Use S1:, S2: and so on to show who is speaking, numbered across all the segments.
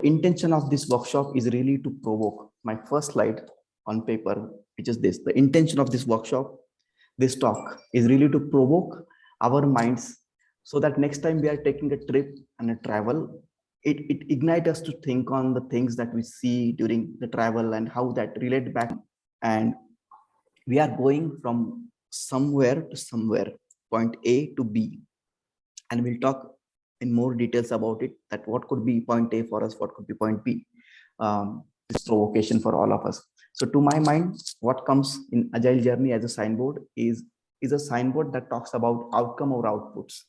S1: intention of this workshop is really to provoke. My first slide on paper, which is this, the intention of this workshop, this talk is really to provoke our minds, so that next time we are taking a trip and a travel, it ignites us to think on the things that we see during the travel and how that relate back. And we are going from somewhere to somewhere, point A to B, and we'll talk in more details about it, that what could be point A for us, what could be point B. This provocation for all of us. So to my mind, what comes in Agile Journey as a signboard is a signboard that talks about outcome or outputs.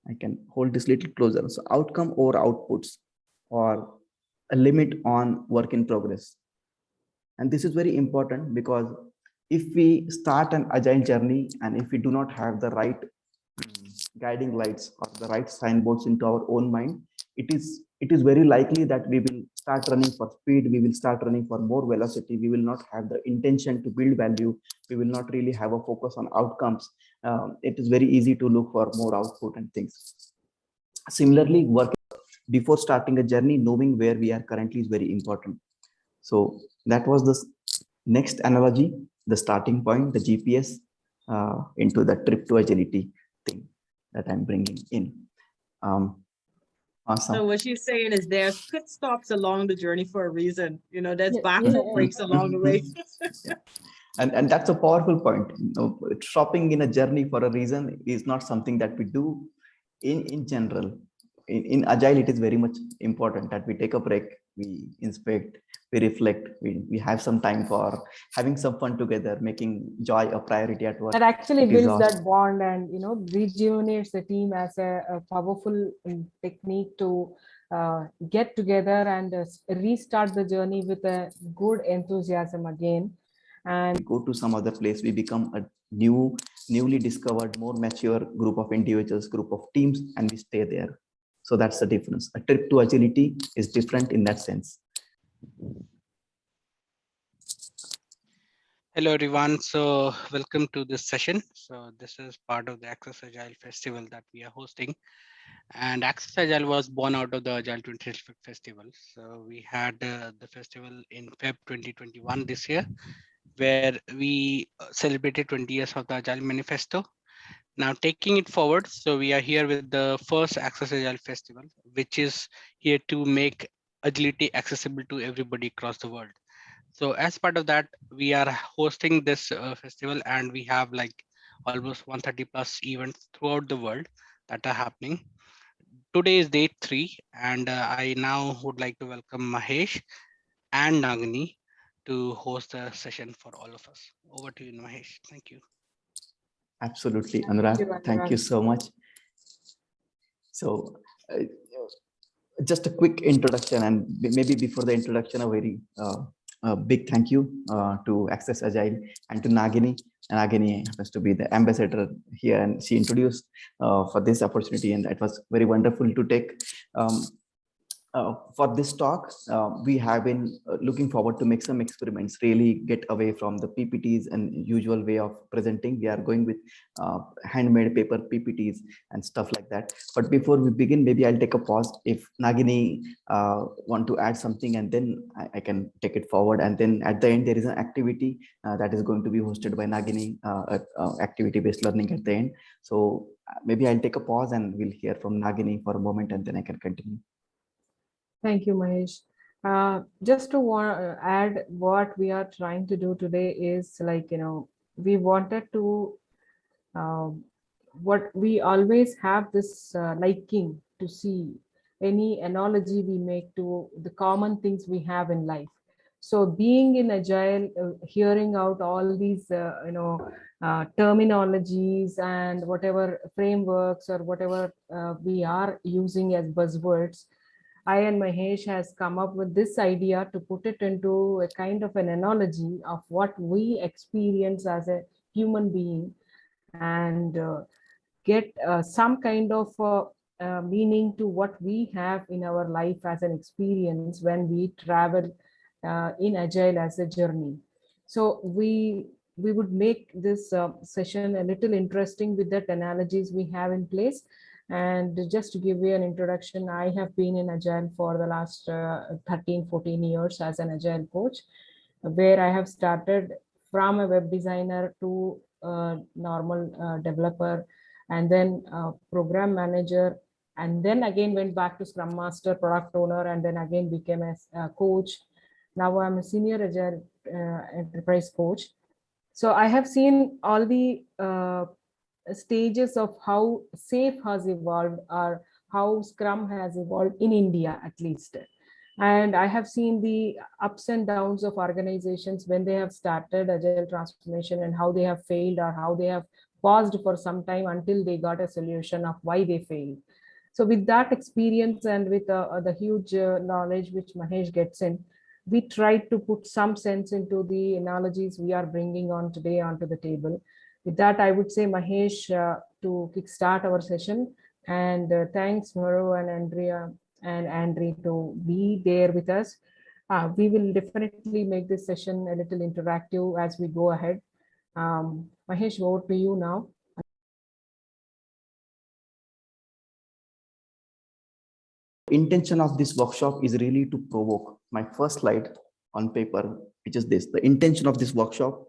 S1: I can hold this little closer. So outcome or outputs, or a limit on work in progress. And this is very important, because if we start an Agile journey and if we do not have the right guiding lights or the right signboards into our own mind, it is very likely that we will start running for speed, we will start running for more velocity, we will not have the intention to build value, we will not really have a focus on outcomes. It is very easy to look for more output and things. Similarly, work before starting a journey, knowing where we are currently is very important. So that was the next analogy, the starting point, the GPS into the trip to agility thing that I'm bringing in. Awesome.
S2: So what she's saying is there's pit stops along the journey for a reason. You know, there's back breaks along the way.
S1: Yeah. And that's a powerful point. You know, stopping in a journey for a reason is not something that we do in general. In Agile, it is very much important that we take a break, we inspect, we reflect, we have some time for having some fun together, making joy a priority at work.
S3: That actually builds that bond and, you know, rejuvenates the team as a powerful technique to get together and restart the journey with a good enthusiasm again. And
S1: we go to some other place, we become a newly discovered, more mature group of individuals, group of teams, and we stay there. So that's the difference. A trip to agility is different in that sense.
S4: Hello everyone, so welcome to this session. So this is part of the Access Agile Festival that we are hosting, and Access Agile was born out of the Agile 2025 Festival. So we had the festival in Feb 2021 this year, where we celebrated 20 years of the Agile Manifesto. Now taking it forward, so we are here with the first Access Agile Festival, which is here to make agility accessible to everybody across the world. So as part of that, we are hosting this festival, and we have like almost 130 plus events throughout the world that are happening. Today is day 3, and I now would like to welcome Mahesh and Nagini to host the session for all of us. Over to you, Mahesh. Thank you.
S1: Absolutely, Anurag. Thank you so much. So just a quick introduction, and maybe before the introduction, a very big thank you to Access Agile and to Nagini. Nagini happens to be the ambassador here, and she introduced for this opportunity, and it was very wonderful to take. For this talk, we have been looking forward to make some experiments, really get away from the PPTs and usual way of presenting. We are going with handmade paper PPTs and stuff like that. But before we begin, maybe I'll take a pause. If Nagini want to add something, and then I can take it forward. And then at the end, there is an activity that is going to be hosted by Nagini, activity-based learning at the end. So maybe I'll take a pause and we'll hear from Nagini for a moment, and then I can continue.
S3: Thank you, Mahesh. Just to add, what we are trying to do today is like, you know, we wanted to, what we always have this liking to see any analogy we make to the common things we have in life. So being in Agile, hearing out all these, terminologies and whatever frameworks or whatever we are using as buzzwords, I and Mahesh has come up with this idea to put it into a kind of an analogy of what we experience as a human being, and get some kind of meaning to what we have in our life as an experience when we travel in Agile as a journey. So we would make this session a little interesting with that analogies we have in place. And just to give you an introduction, I have been in Agile for the last 13, 14 years as an Agile coach, where I have started from a web designer to a normal developer, and then program manager, and then again went back to Scrum Master, product owner, and then again became a coach. Now I'm a senior Agile enterprise coach. So I have seen all the stages of how SAFe has evolved, or how Scrum has evolved in India, at least. And I have seen the ups and downs of organizations when they have started Agile transformation, and how they have failed, or how they have paused for some time until they got a solution of why they failed. So with that experience, and with the huge knowledge which Mahesh gets in, we tried to put some sense into the analogies we are bringing on today onto the table. With that, I would say, Mahesh, to kickstart our session. And thanks, Maru and Andrea and Andre, to be there with us. We will definitely make this session a little interactive as we go ahead. Mahesh, over to you now.
S1: Intention of this workshop is really to provoke. My first slide on paper, which is this. The intention of this workshop,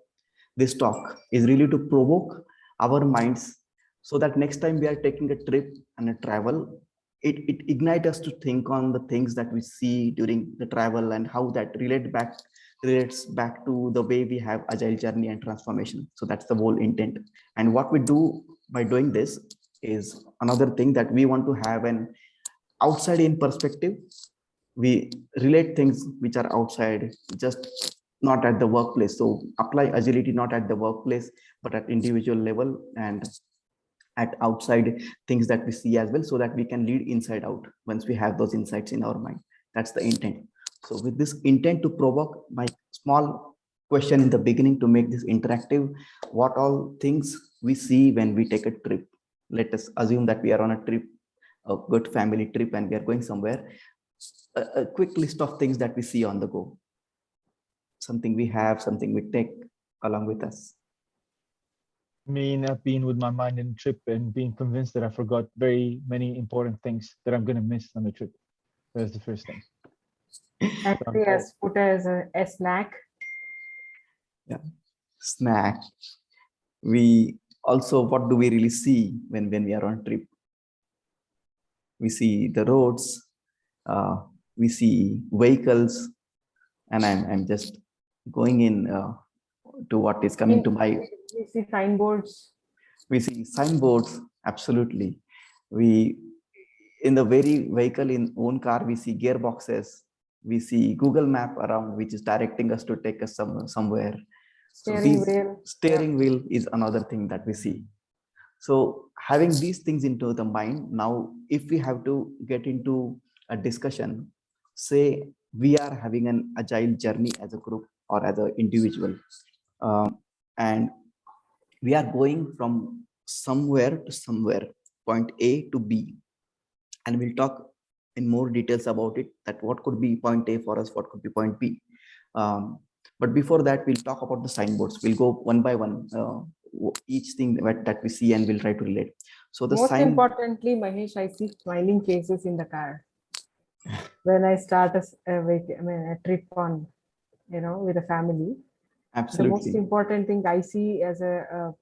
S1: this talk, is really to provoke our minds, so that next time we are taking a trip and a travel, it ignites us to think on the things that we see during the travel, and how that relates back to the way we have Agile journey and transformation. So that's the whole intent. And what we do by doing this is another thing, that we want to have an outside in perspective. We relate things which are outside, just not at the workplace. So apply agility not at the workplace, but at individual level, and at outside things that we see as well, so that we can lead inside out once we have those insights in our mind. That's the intent. So with this intent to provoke, my small question in the beginning to make this interactive: what all things we see when we take a trip? Let us assume that we are on a trip, a good family trip, and we are going somewhere. A quick list of things that we see on the go. Something we have, something we take along with us.
S5: Me not being with my mind in the trip and being convinced that I forgot very many important things that I'm gonna miss on the trip. That's the first thing.
S3: Actually, as put as a snack.
S1: Yeah, snack. We also, what do we really see when we are on trip? We see the roads, we see vehicles, and I'm just going in to what is coming to my.
S3: We see signboards.
S1: We see signboards, absolutely. We, in the very vehicle, in own car, we see gearboxes. We see Google Map around, which is directing us to take us somewhere. Steering wheel is another thing that we see. So having these things into the mind, now if we have to get into a discussion, say we are having an agile journey as a group or as an individual, and we are going from somewhere to somewhere, point A to B, and we'll talk in more details about it, that what could be point A for us, what could be point B. But before that, we'll talk about the signboards. We'll go one by one, each thing that we see, and we'll try to relate. So the
S3: most importantly, Mahesh, I see smiling faces in the car when I start a trip on, with a family. Absolutely. The most important thing I see as a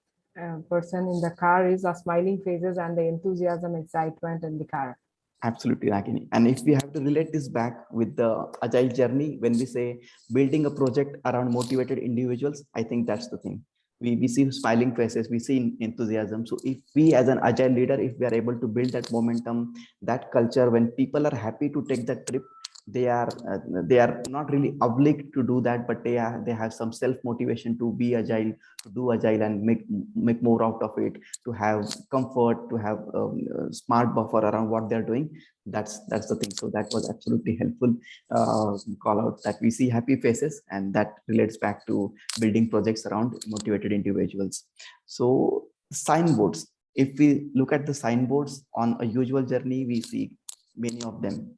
S3: person in the car is the smiling faces and the enthusiasm, excitement in the car.
S1: Absolutely, Ragini. And if we have to relate this back with the agile journey, when we say building a project around motivated individuals, I think that's the thing. We see smiling faces, we see enthusiasm. So if we as an agile leader, if we are able to build that momentum, that culture, when people are happy to take that trip, they are not really obliged to do that, but they have some self motivation to be agile, to do agile and make more out of it, to have comfort, to have smart buffer around what they're doing. That's the thing. So that was absolutely helpful call out, that we see happy faces, and that relates back to building projects around motivated individuals. So signboards, if we look at the signboards on a usual journey, we see many of them.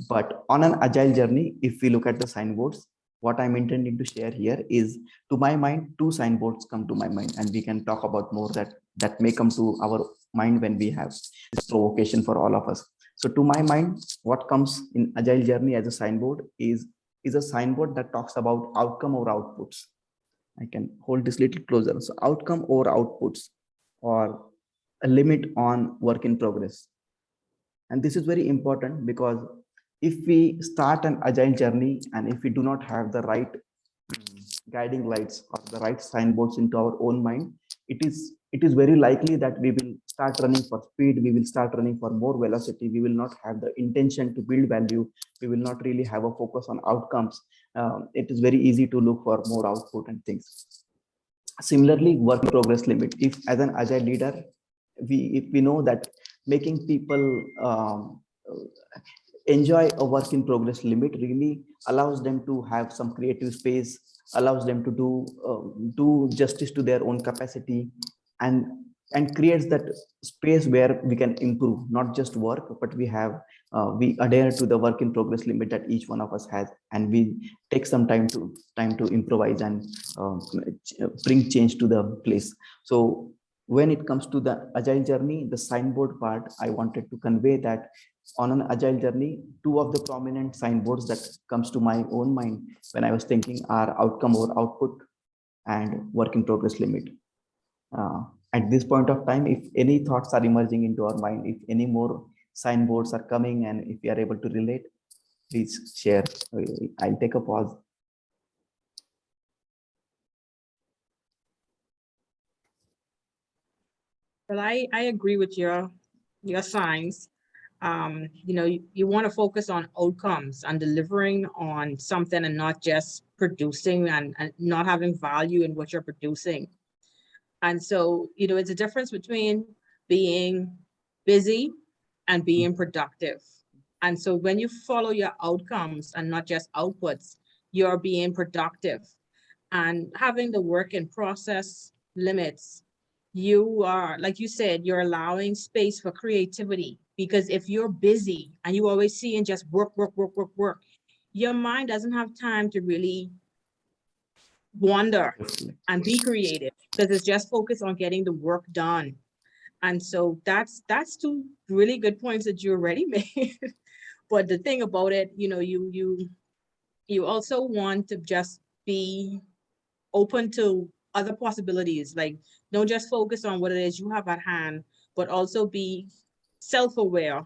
S1: But on an agile journey, if we look at the signboards, what I'm intending to share here is, to my mind, two signboards come to my mind, and we can talk about more that that may come to our mind when we have this provocation for all of us. So to my mind, what comes in Agile Journey as a signboard is a signboard that talks about outcome or outputs. I can hold this little closer. So outcome or outputs, or a limit on work in progress. And this is very important because if we start an agile journey and if we do not have the right guiding lights or the right signboards into our own mind, it is very likely that we will start running for speed, we will start running for more velocity, we will not have the intention to build value, we will not really have a focus on outcomes. It is very easy to look for more output and things. Similarly, work in progress limit. If as an agile leader, if we know that making people enjoy a work in progress limit really allows them to have some creative space, allows them to do justice to their own capacity, and creates that space where we can improve, not just work, but we adhere to the work in progress limit that each one of us has, and we take some time to improvise and bring change to the place. So when it comes to the agile journey, the signboard part, I wanted to convey that on an agile journey, two of the prominent signboards that comes to my own mind when I was thinking are outcome or output and work in progress limit. At this point of time, if any thoughts are emerging into our mind, if any more signboards are coming, and if we are able to relate, please share. I'll take a pause.
S2: Well, I agree with your signs. You want to focus on outcomes and delivering on something and not just producing and not having value in what you're producing. And so, it's a difference between being busy and being productive. And so when you follow your outcomes and not just outputs, you're being productive. And having the work in process limits, you are, like you said, you're allowing space for creativity. Because if you're busy and you always see and just work, your mind doesn't have time to really wander and be creative, because it's just focused on getting the work done. And so that's two really good points that you already made. But the thing about it, you also want to just be open to other possibilities. Like, don't just focus on what it is you have at hand, but also be self-aware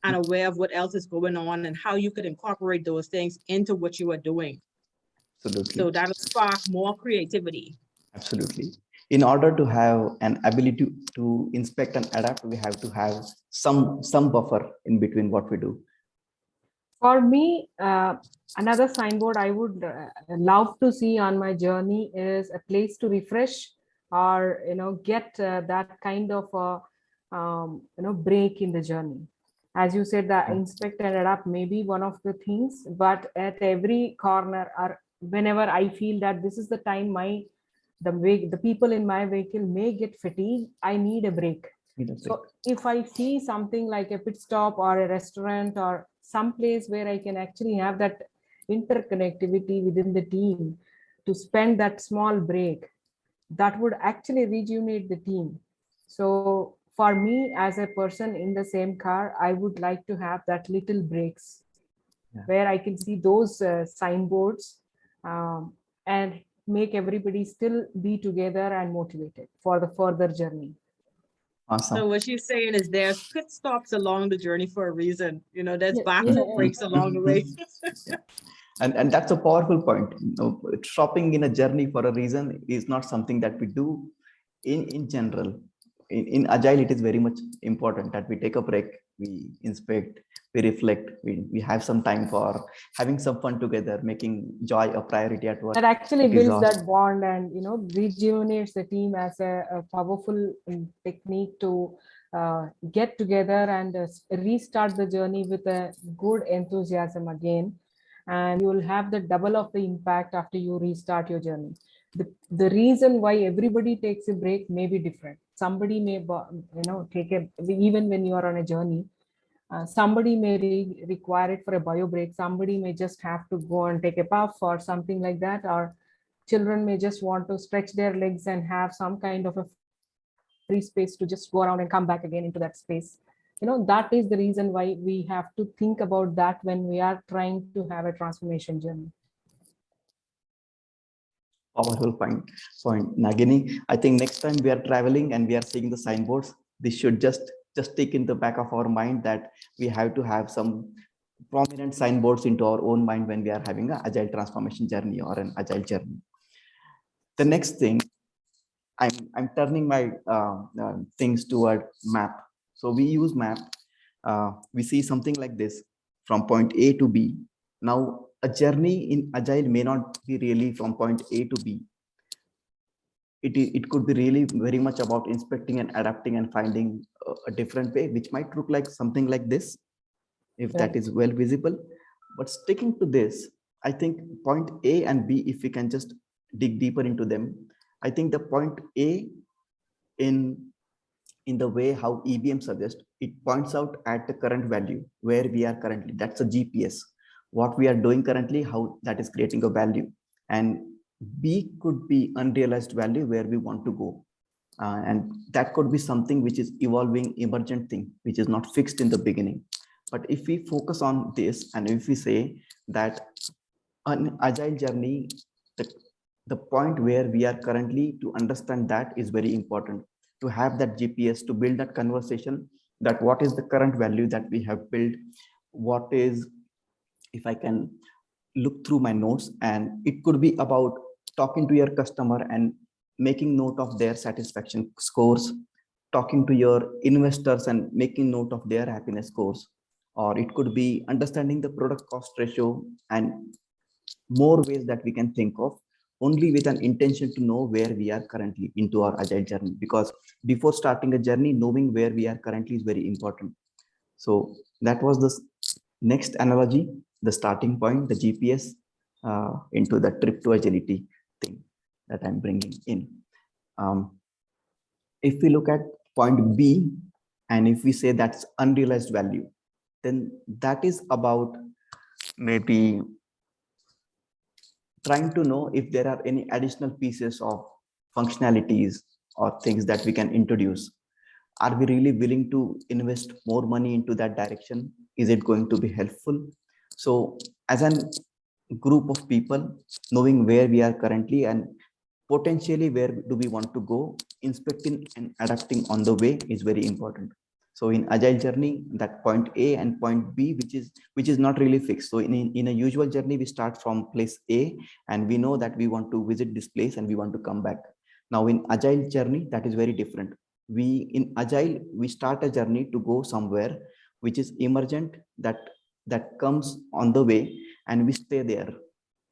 S2: and aware of what else is going on and how you could incorporate those things into what you are doing.
S1: Absolutely.
S2: So that'll spark more creativity.
S1: Absolutely. In order to have an ability to inspect and adapt, we have to have some buffer in between what we do.
S3: For me, another signboard I would love to see on my journey is a place to refresh or get that kind of break in the journey. As you said, the inspect and adapt may be one of the things, but at every corner, or whenever I feel that this is the time the people in my vehicle may get fatigued, I need a break. So if I see something like a pit stop or a restaurant or some place where I can actually have that interconnectivity within the team to spend that small break, that would actually rejuvenate the team. So for me, as a person in the same car, I would like to have that little breaks where I can see those signboards and make everybody still be together and motivated for the further journey.
S1: Awesome.
S2: So what she's saying is there's pit stops along the journey for a reason. There's backup breaks along the way.
S1: And that's a powerful point. Stopping in a journey for a reason is not something that we do in general. In Agile, it is very much important that we take a break, we inspect, we reflect, we have some time for having some fun together, making joy a priority at work.
S3: That actually builds that bond and rejuvenates the team as a powerful technique to get together and restart the journey with a good enthusiasm again. And you will have the double of the impact after you restart your journey. The reason why everybody takes a break may be different. Somebody may take even when you are on a journey, somebody may require it for a bio break. Somebody may just have to go and take a puff or something like that, or children may just want to stretch their legs and have some kind of a free space to just go around and come back again into that space. That is the reason why we have to think about that when we are trying to have a transformation journey.
S1: Powerful point, Nagini. I think next time we are traveling and we are seeing the signboards, this should just take in the back of our mind that we have to have some prominent signboards into our own mind when we are having an agile transformation journey or an agile journey. The next thing, I'm turning my things toward map. So we use map. We see something like this from point A to B. Now, a journey in agile may not be really from point A to B. It could be really very much about inspecting and adapting and finding a different way, which might look like something like this, if that is well visible. But sticking to this, I think point A and B, if we can just dig deeper into them, I think the point A in the way how EBM suggests, it points out at the current value where we are currently. That's a GPS. What we are doing currently, how that is creating a value. And B could be unrealized value where we want to go. And that could be something which is evolving, emergent thing, which is not fixed in the beginning. But if we focus on this, and if we say that an agile journey, the point where we are currently, to understand that is very important, to have that GPS, to build that conversation, that what is the current value that we have built, what is, if I can look through my notes, and it could be about talking to your customer and making note of their satisfaction scores, talking to your investors and making note of their happiness scores, or it could be understanding the product cost ratio, and more ways that we can think of, only with an intention to know where we are currently into our agile journey. Because before starting a journey, knowing where we are currently is very important. So that was the next analogy, the starting point, the GPS into the trip to agility thing that I'm bringing in. If we look at point B, and if we say that's unrealized value, then that is about maybe trying to know if there are any additional pieces of functionalities or things that we can introduce. Are we really willing to invest more money into that direction? Is it going to be helpful? So as a group of people, knowing where we are currently and potentially where do we want to go, inspecting and adapting on the way is very important. So in agile journey, that point A and point B, which is not really fixed. So in a usual journey, we start from place A and we know that we want to visit this place and we want to come back. Now in agile journey, that is very different. In agile, we start a journey to go somewhere which is emergent, that comes on the way, and we stay there.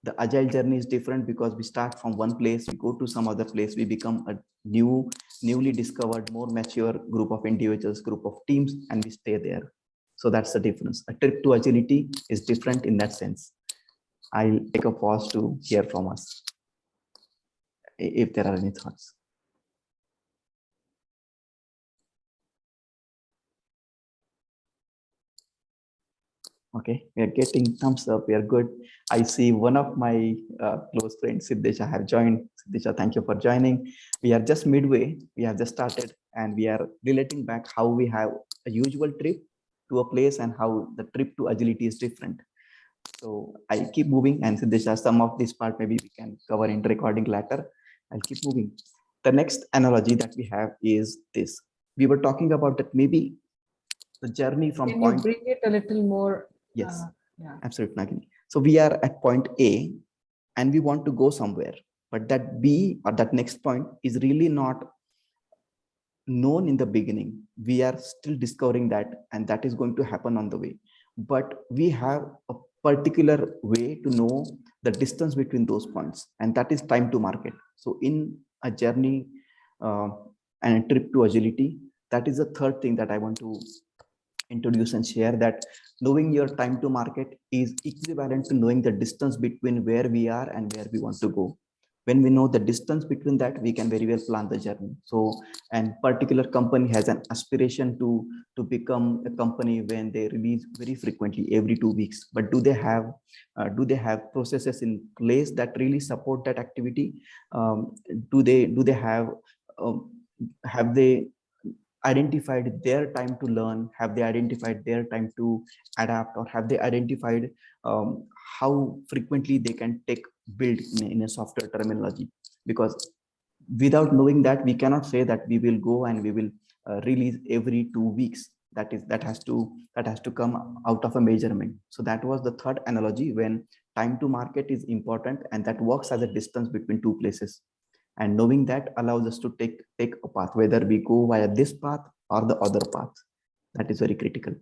S1: The agile journey is different because we start from one place, we go to some other place, we become a newly discovered, more mature group of individuals, group of teams, and we stay there. So that's the difference. A trip to agility is different in that sense. I'll take a pause to hear from us if there are any thoughts. Okay, we are getting thumbs up. We are good. I see one of my close friends, Siddesha, have joined. Siddesha, thank you for joining. We are just midway. We have just started, and we are relating back how we have a usual trip to a place and how the trip to agility is different. So I keep moving, and Siddesha, some of this part maybe we can cover in the recording later. I'll keep moving. The next analogy that we have is this. We were talking about that maybe the journey from
S3: Can
S1: point.
S3: you bring it a little more?
S1: Yes,
S3: Yeah.
S1: absolutely, Nagini. So we are at point A and we want to go somewhere, but that B or that next point is really not known in the beginning. We are still discovering that, and that is going to happen on the way. But we have a particular way to know the distance between those points, and that is time to market. So in a journey and a trip to agility, that is the third thing that I want to introduce and share, that knowing your time to market is equivalent to knowing the distance between where we are and where we want to go. When we know the distance between that, we can very well plan the journey. So, and particular company has an aspiration to become a company when they release very frequently, every 2 weeks. But do they have processes in place that really support that activity? Do they have they identified their time to learn? Have they identified their time to adapt, or have they identified how frequently they can take build in a software terminology? Because without knowing that, we cannot say that we will go and we will release every 2 weeks. That has to come out of a measurement. So that was the third analogy, when time to market is important, and that works as a distance between two places. And knowing that allows us to take a path, whether we go via this path or the other path. That is very critical.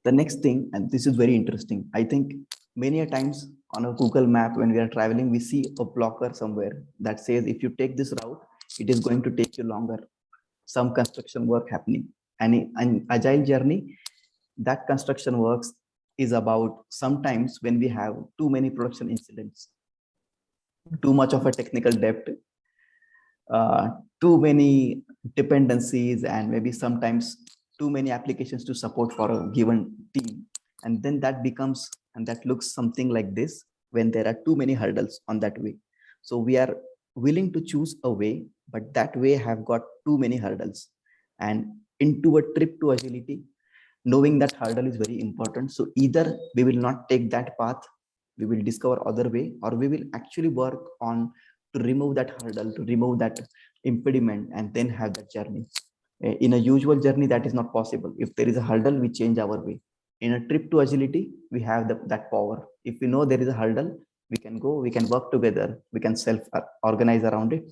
S1: The next thing, and this is very interesting, I think many a times on a Google map, when we are traveling, we see a blocker somewhere that says, if you take this route, it is going to take you longer. Some construction work happening. And in an agile journey, that construction works is about sometimes when we have too many production incidents, too much of a technical debt, too many dependencies, and maybe sometimes too many applications to support for a given team. And then that becomes, and that looks something like this, when there are too many hurdles on that way. So we are willing to choose a way, but that way have got too many hurdles. And into a trip to agility, knowing that hurdle is very important. So either we will not take that path, we will discover other way, or we will actually work on to remove that hurdle, to remove that impediment, and then have that journey. In a usual journey, that is not possible. If there is a hurdle, we change our way. In a trip to agility, we have that power. If we know there is a hurdle, we can go, we can work together, we can self-organize around it,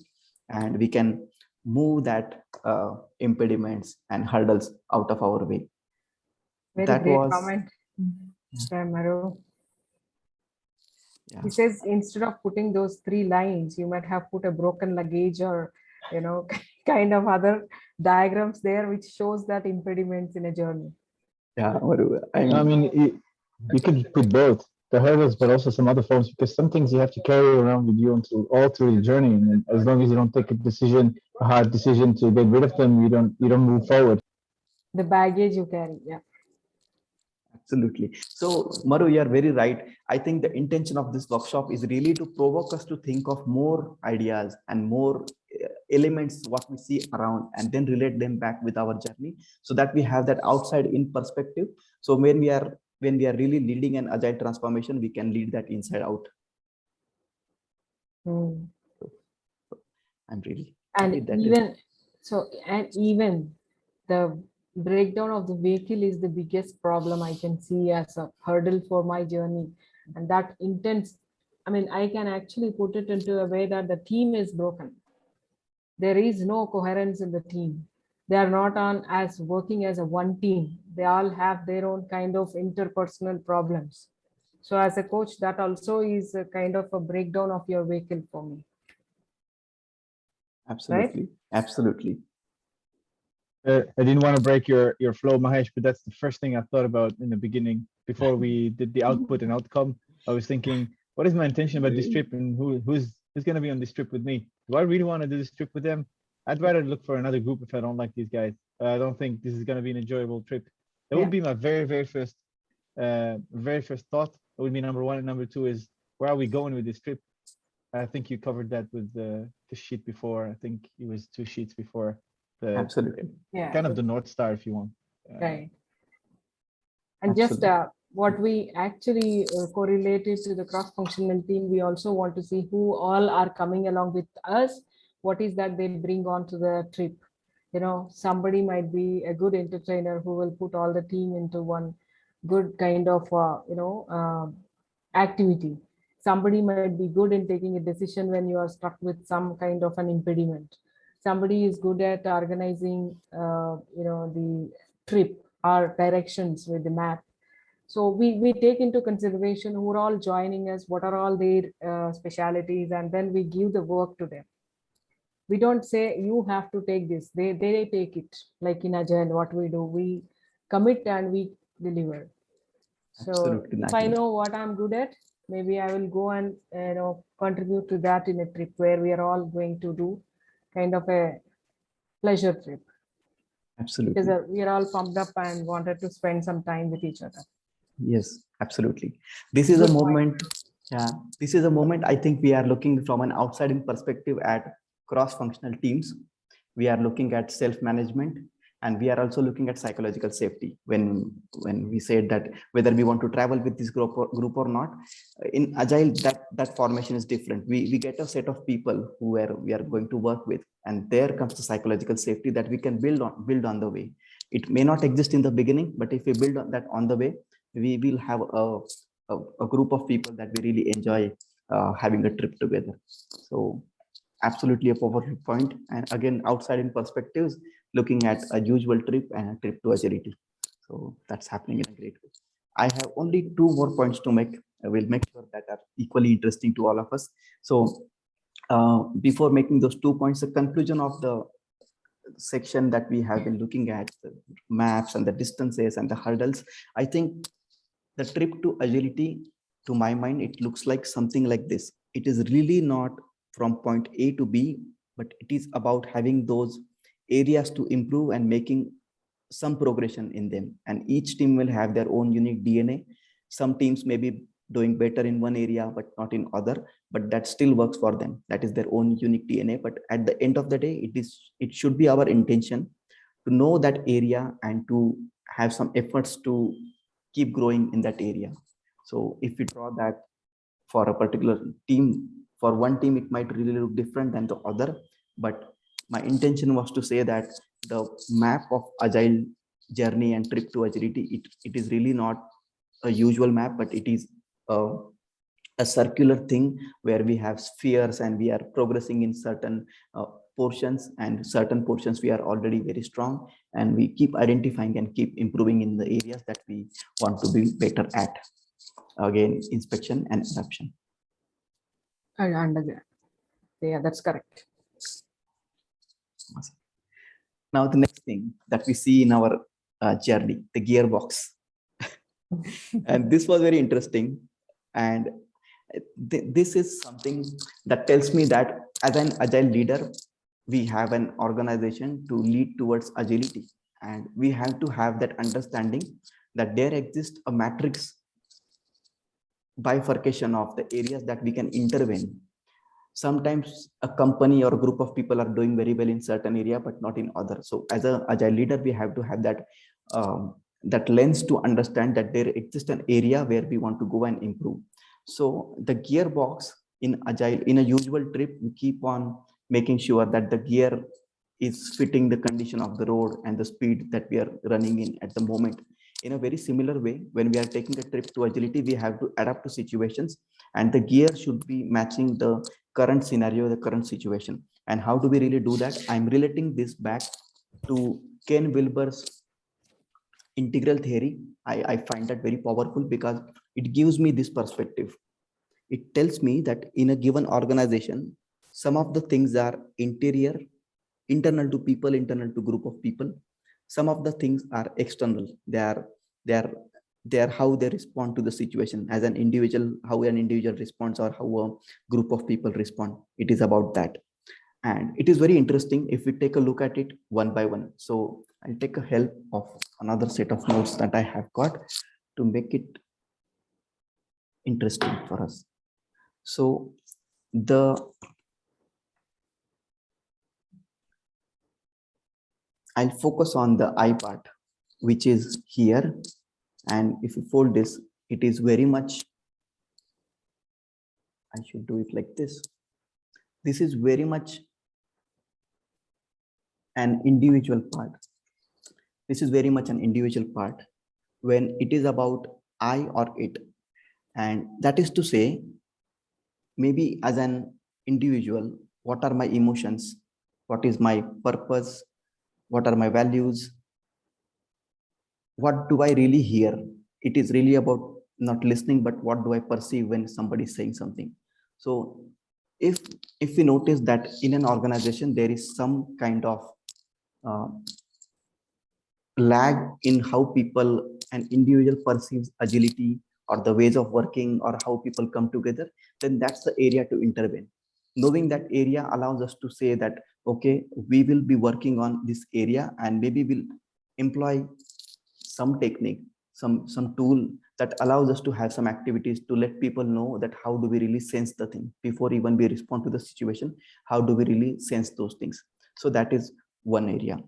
S1: and we can move that impediments and hurdles out of our way.
S3: Very
S1: That
S3: great
S1: was-
S3: comment from Maru.
S1: Yeah.
S3: He says instead of putting those 3 lines, you might have put a broken luggage or, kind of other diagrams there, which shows that impediments in a journey.
S1: Yeah,
S5: I mean, you could put both the hurdles, but also some other forms, because some things you have to carry around with you all through the journey. And as long as you don't take a hard decision to get rid of them, you don't move forward.
S3: The baggage you carry, yeah.
S1: Absolutely. So, Maru, you are very right. I think the intention of this workshop is really to provoke us to think of more ideas and more elements, what we see around, and then relate them back with our journey, so that we have that outside in perspective. So when we are really leading an agile transformation, we can lead that inside out.
S3: Hmm.
S1: I'm really
S3: And
S1: happy that is-
S3: even the breakdown of the vehicle is the biggest problem I can see as a hurdle for my journey. And that intense, I can actually put it into a way that the team is broken. There is no coherence in the team. They are not working as a one team. They all have their own kind of interpersonal problems. So as a coach, that also is a kind of a breakdown of your vehicle for me.
S1: Absolutely. Absolutely.
S5: I didn't want to break your flow, Mahesh, but that's the first thing I thought about in the beginning. Before we did the output and outcome, I was thinking, what is my intention about this trip, and who's going to be on this trip with me? Do I really want to do this trip with them? I'd rather look for another group if I don't like these guys. I don't think this is going to be an enjoyable trip. That would be my very first thought. That would be number one, and number two is, where are we going with this trip? I think you covered that with the sheet before. I think it was 2 sheets before.
S1: Absolutely.
S3: Yeah.
S5: Kind of the North Star, if you want.
S3: Right. And just what we actually correlated to the cross-functional team, we also want to see who all are coming along with us. What is that they bring on to the trip? Somebody might be a good entertainer who will put all the team into one good kind of, activity. Somebody might be good in taking a decision when you are stuck with some kind of an impediment. Somebody is good at organizing, the trip or directions with the map. So we take into consideration who are all joining us, what are all their specialities, and then we give the work to them. We don't say you have to take this. They take it. Like in Agile, what we do, we commit and we deliver. So
S1: Absolutely,
S3: if I
S1: Natalie.
S3: know what I'm good at, maybe I will go and contribute to that in a trip where we are all going to do kind of a pleasure trip,
S1: Absolutely.
S3: because we are all pumped up and wanted to spend some time with each other.
S1: Yes, absolutely. This is a
S3: Good point.
S1: moment. Yeah, this is a moment I think we are looking from an outside in perspective at cross-functional teams. we are looking at self-management, and we are also looking at psychological safety. When we said that whether we want to travel with this group or not, in agile, that formation is different. We get a set of people who we are going to work with, and there comes the psychological safety that we can build on the way. It may not exist in the beginning, but if we build on that on the way, we will have a group of people that we really enjoy having a trip together. So absolutely a powerful point. And again, outside in perspectives, looking at a usual trip and a trip to agility. So that's happening in a great way. I have only 2 more points to make. I will make sure that are equally interesting to all of us. So before making those 2 points, the conclusion of the section that we have been looking at, the maps and the distances and the hurdles, I think the trip to agility, to my mind, it looks like something like this. It is really not from point A to B, but it is about having those areas to improve and making some progression in them. And each team will have their own unique DNA. Some teams may be doing better in one area, but not in other, but that still works for them. That is their own unique DNA. But at the end of the day, it should be our intention to know that area and to have some efforts to keep growing in that area. So if we draw that for a particular team, for one team, it might really look different than the other. But my intention was to say that the map of agile journey and trip to agility, it is really not a usual map, but it is a circular thing where we have spheres and we are progressing in certain portions, and certain portions we are already very strong, and we keep identifying and keep improving in the areas that we want to be better at. Again, inspection and adoption.
S3: I understand. Yeah, that's correct.
S1: Now the next thing that we see in our journey, the gearbox. And this was very interesting. And this is something that tells me that as an agile leader, we have an organization to lead towards agility. And we have to have that understanding that there exists a matrix bifurcation of the areas that we can intervene. Sometimes a company or a group of people are doing very well in certain area, but not in other. So as an agile leader, we have to have that that lens to understand that there exists an area where we want to go and improve. So the gearbox in agile, in a usual trip, we keep on making sure that the gear is fitting the condition of the road and the speed that we are running in at the moment. In a very similar way, when we are taking a trip to agility, we have to adapt to situations, and the gear should be matching the current scenario, the current situation. And how do we really do that? I'm relating this back to Ken Wilber's integral theory. I find that very powerful because it gives me this perspective. It tells me that in a given organization, some of the things are internal to people, internal to group of people. Some of the things are external. They are how they respond to the situation as an individual, how an individual responds, or how a group of people respond. It is about that. And it is very interesting if we take a look at it one by one. So I'll take a help of another set of notes that I have got to make it interesting for us. So I'll focus on the I part, which is here. And if you fold this, it is very much, I should do it like this. This is very much an individual part. This is very much an individual part when it is about I or it. And that is to say, maybe as an individual, what are my emotions? What is my purpose? What are my values? What do I really hear? It is really about not listening, but what do I perceive when somebody is saying something? So if we notice that in an organization, there is some kind of lag in how people, an individual perceives agility or the ways of working or how people come together, then that's the area to intervene. Knowing that area allows us to say that, okay, we will be working on this area and maybe we'll employ some technique, some tool that allows us to have some activities to let people know that how do we really sense the thing before even we respond to the situation, how do we really sense those things. So that is one area.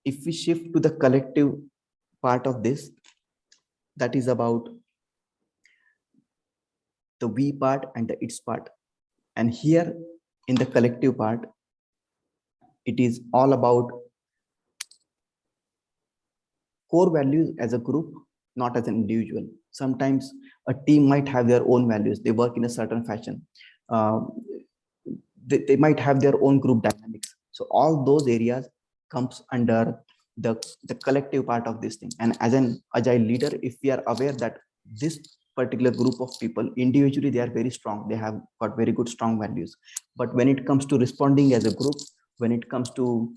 S1: If we shift to the collective part of this, that is about the we part and the its part. And here in the collective part, it is all about core values as a group, not as an individual. Sometimes a team might have their own values. They work in a certain fashion. They might have their own group dynamics. So all those areas comes under the collective part of this thing. And as an agile leader, if we are aware that this particular group of people individually, they are very strong, they have got very good strong values, but when it comes to responding as a group, when it comes to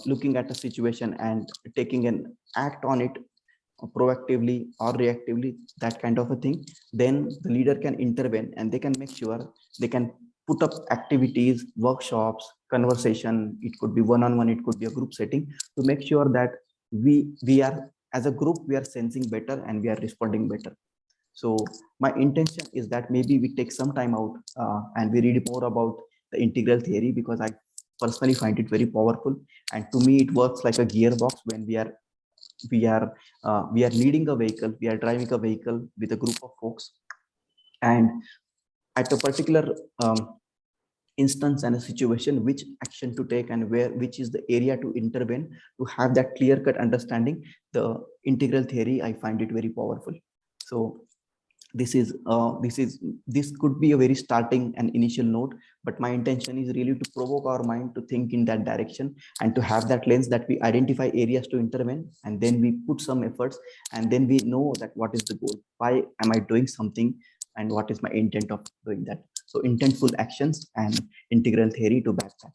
S1: looking at a situation and taking an act on it proactively or reactively, that kind of a thing, then the leader can intervene and they can make sure they can put up activities, workshops, conversation. It could be one-on-one, it could be a group setting, to make sure that we are, as a group, we are sensing better and we are responding better. So my intention is that maybe we take some time out and we read more about the integral theory, because I personally find it very powerful. And to me, it works like a gearbox. When we are leading a vehicle, we are driving a vehicle with a group of folks, and at a particular instance and a situation, which action to take and which is the area to intervene, to have that clear cut understanding. The integral theory, I find it very powerful. So this could be a very starting and initial note, but my intention is really to provoke our mind to think in that direction and to have that lens, that we identify areas to intervene, and then we put some efforts, and then we know that what is the goal, why am I doing something, and what is my intent of doing that. So intentful actions and integral theory to back that.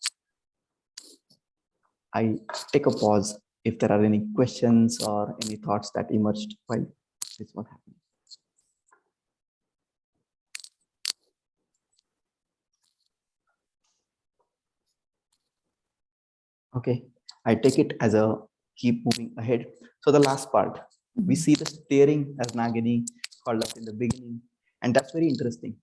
S1: I take a pause if there are any questions or any thoughts that emerged while this was happening. Okay, I take it as a keep moving ahead. So the last part, we see the steering, as Nagini called us in the beginning, and that's very interesting.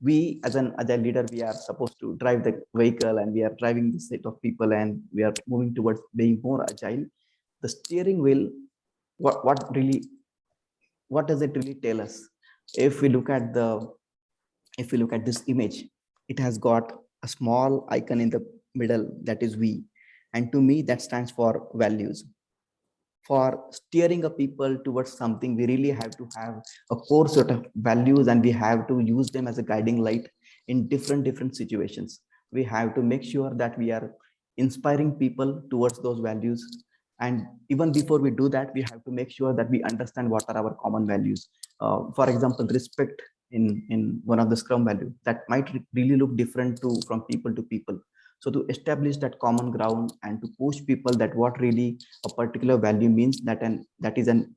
S1: We, as an agile leader, we are supposed to drive the vehicle, and we are driving the set of people, and we are moving towards being more agile. The steering wheel, what does it really tell us? If we look at this image, it has got a small icon in the middle, that is V, and to me that stands for values. For steering a people towards something, we really have to have a core set of values, and we have to use them as a guiding light in different situations. We have to make sure that we are inspiring people towards those values, and even before we do that, we have to make sure that we understand what are our common values. For example, respect in one of the Scrum value, that might really look different from people to people. So to establish that common ground and to push people that what really a particular value means, that is an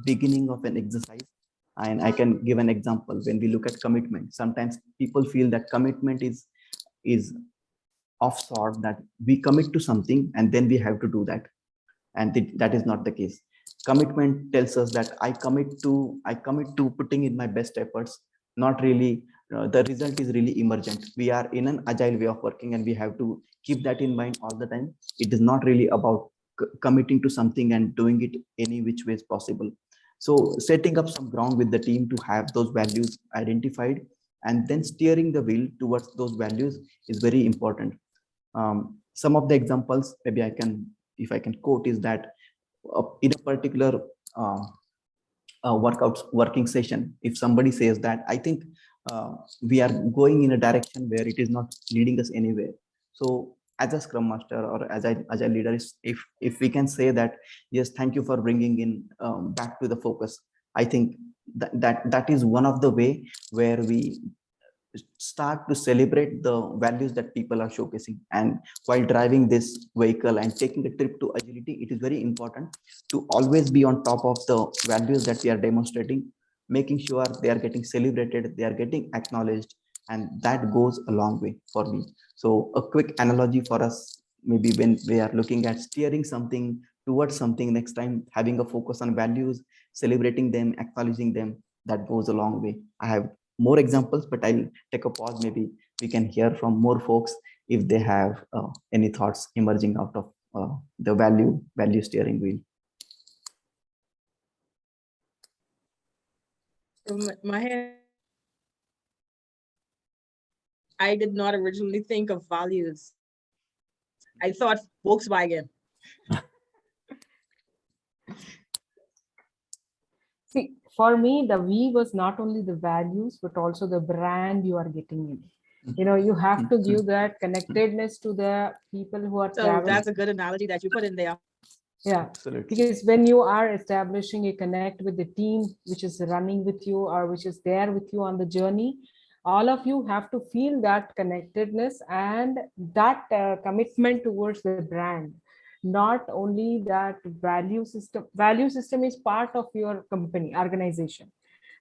S1: beginning of an exercise. And I can give an example. When we look at commitment, sometimes people feel that commitment is of sort, that we commit to something and then we have to do that, and that is not the case. Commitment tells us that I commit to putting in my best efforts, not really the result is really emergent. We are in an agile way of working, and we have to keep that in mind all the time. It is not really about committing to something and doing it any which way is possible. So setting up some ground with the team to have those values identified, and then steering the wheel towards those values is very important. Some of the examples, maybe if I can quote, is that in a particular working session, if somebody says that I think we are going in a direction where it is not leading us anywhere. So as a Scrum Master or as a leader, if we can say that, yes, thank you for bringing in back to the focus, I think that is one of the way where we start to celebrate the values that people are showcasing. And while driving this vehicle and taking a trip to agility, it is very important to always be on top of the values that we are demonstrating, making sure they are getting celebrated, they are getting acknowledged, and that goes a long way for me. So a quick analogy for us, maybe when we are looking at steering something towards something, next time having a focus on values, celebrating them, acknowledging them, that goes a long way. I have more examples, but I'll take a pause. Maybe we can hear from more folks if they have any thoughts emerging out of the value steering wheel.
S2: So I did not originally think of values. I thought Volkswagen.
S3: See, for me, the V was not only the values, but also the brand you are getting in. You know, you have to give that connectedness to the people who are
S2: So
S3: traveling.
S2: that's a good analogy that you put in there.
S3: Yeah,
S1: Absolutely.
S3: because when you are establishing a connect with the team which is running with you or which is there with you on the journey, all of you have to feel that connectedness and that commitment towards the brand. Not only that value system is part of your company organization,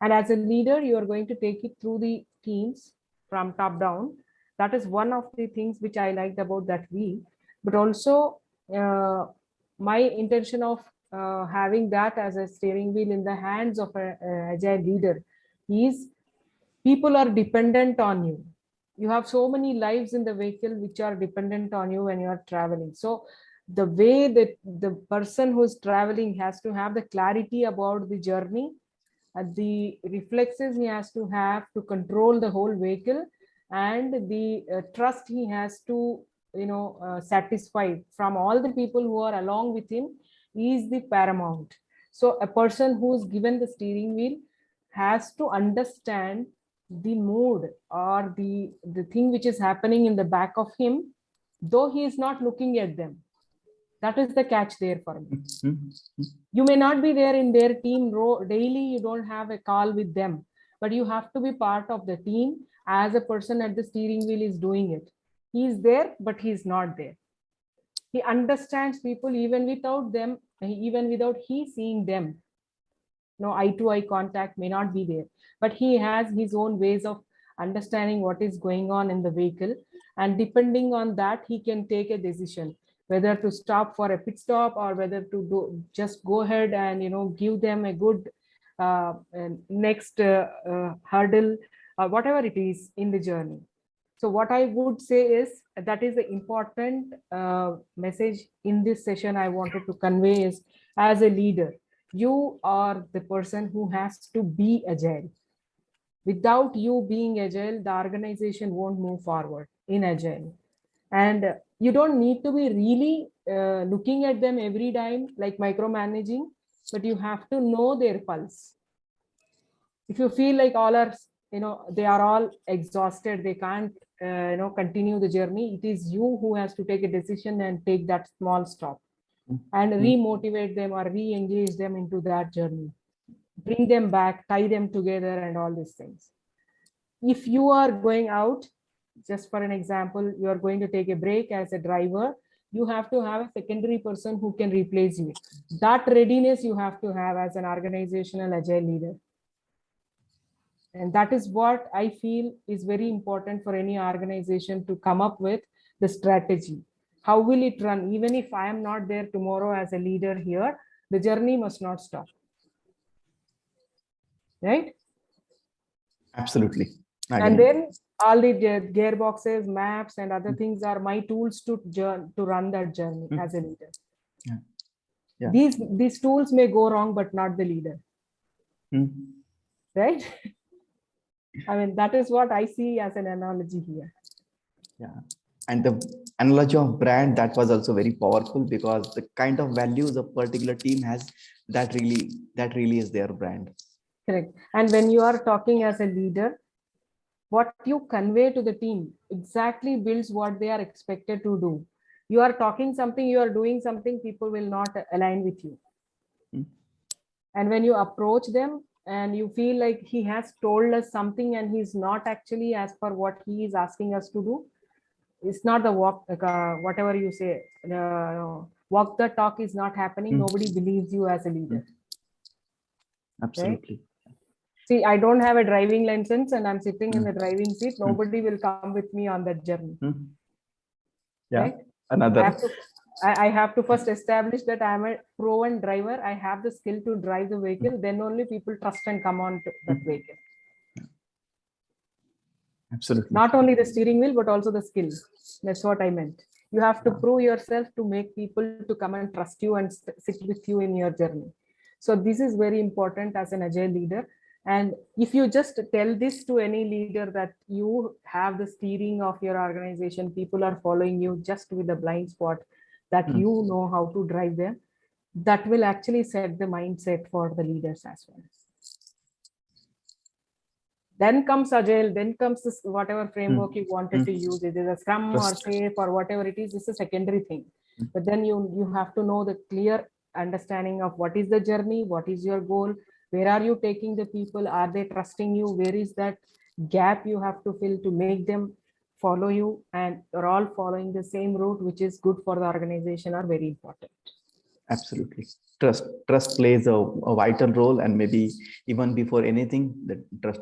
S3: and as a leader you are going to take it through the teams from top down. That is one of the things which I liked about that V. But also my intention of having that as a steering wheel in the hands of a agile leader is people are dependent on you. You have so many lives in the vehicle which are dependent on you when you are traveling. So the way that the person who's traveling has to have the clarity about the journey, the reflexes he has to have to control the whole vehicle, and the trust he has to satisfy from all the people who are along with him is the paramount. So a person who's given the steering wheel has to understand the mood or the thing which is happening in the back of him, though he is not looking at them. That is the catch there for me. You may not be there in their team daily, you don't have a call with them, but you have to be part of the team as a person at the steering wheel is doing it. He is there, but he is not there. He understands people even without them, even without he seeing them. No eye-to-eye contact may not be there, but he has his own ways of understanding what is going on in the vehicle, and depending on that he can take a decision whether to stop for a pit stop or whether to just go ahead and give them a good next hurdle or whatever it is in the journey. So what I would say is that is the important message in this session I wanted to convey is, as a leader, you are the person who has to be agile. Without you being agile, the organization won't move forward in agile. And you don't need to be really looking at them every time like micromanaging, but you have to know their pulse. If you feel like all are, they are all exhausted, they can't, continue the journey, it is you who has to take a decision and take that small stop and re-motivate them or re-engage them into that journey. Bring them back, tie them together and all these things. If you are going out, just for an example, you are going to take a break as a driver, you have to have a secondary person who can replace you. That readiness you have to have as an organizational agile leader. And that is what I feel is very important for any organization to come up with the strategy. How will it run? Even if I am not there tomorrow as a leader here, the journey must not stop. Right?
S1: Absolutely.
S3: And then all the gearboxes, maps, and other things are my tools to run that journey as a leader.
S1: Yeah.
S3: These tools may go wrong, but not the leader. Right? I mean, that is what I see as an analogy here.
S1: Yeah. And the analogy of brand, that was also very powerful, because the kind of values a particular team has, that really is their brand.
S3: Correct. And when you are talking as a leader, what you convey to the team exactly builds what they are expected to do. You are talking something, you are doing something, people will not align with you. And when you approach them and you feel like he has told us something and he's not actually as per what he is asking us to do, it's not the walk, whatever you say, walk the talk is not happening. Nobody believes you as a leader.
S1: Absolutely.
S3: Right? See, I don't have a driving license and I'm sitting in the driving seat. Nobody will come with me on that journey.
S1: Yeah,
S3: right?
S1: another.
S3: I have to first establish that I'm a proven driver. I have the skill to drive the vehicle. Then only people trust and come on to that vehicle.
S1: Absolutely.
S3: Not only the steering wheel, but also the skill. That's what I meant. You have to prove yourself to make people to come and trust you and sit with you in your journey. So this is very important as an agile leader. And if you just tell this to any leader that you have the steering of your organization, people are following you just with a blind spot, that you know how to drive them, that will actually set the mindset for the leaders as well. Then comes agile, then comes this whatever framework you wanted to use. It is a Scrum or Safe or whatever it is, it's a secondary thing. But then you have to know the clear understanding of what is the journey, what is your goal, where are you taking the people, are they trusting you, where is that gap you have to fill to make them follow you, and you're all following the same route, which is good for the organization, are very important.
S1: Absolutely. Trust plays a vital role, and maybe even before anything, the trust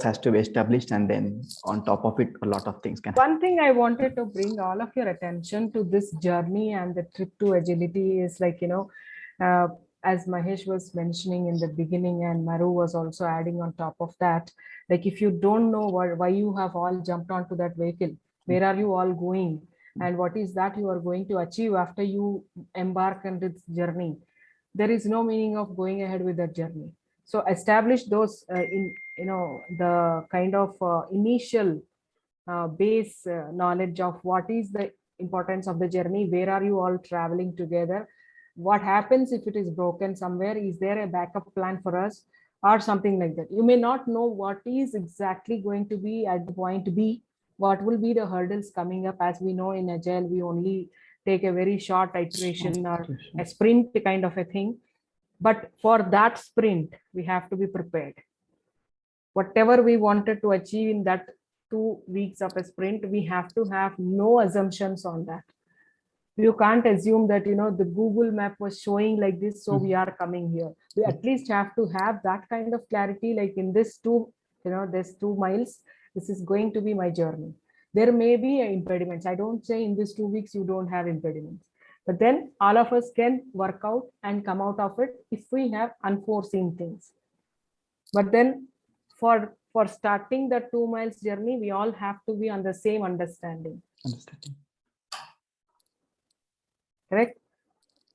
S1: has to be established, and then on top of it, a lot of things can happen.
S3: One thing I wanted to bring all of your attention to this journey and the trip to agility is like, as Mahesh was mentioning in the beginning, and Maru was also adding on top of that, like if you don't know why you have all jumped onto that vehicle, where are you all going, and what is that you are going to achieve after you embark on this journey, there is no meaning of going ahead with that journey. So establish those the kind of initial base knowledge of what is the importance of the journey, where are you all traveling together, what happens if it is broken somewhere, is there a backup plan for us, or something like that. You may not know what is exactly going to be at the point B, what will be the hurdles coming up. As we know, in agile we only take a very short iteration or a sprint kind of a thing, but for that sprint we have to be prepared. Whatever we wanted to achieve in that 2 weeks of a sprint, we have to have no assumptions on that. You can't assume that the Google map was showing like this, so we are coming here. We at least have to have that kind of clarity, like in this there's 2 miles, this is going to be my journey. There may be impediments. I don't say in this 2 weeks you don't have impediments, but then all of us can work out and come out of it if we have unforeseen things. But then for starting the 2 miles journey, we all have to be on the same understanding. Correct?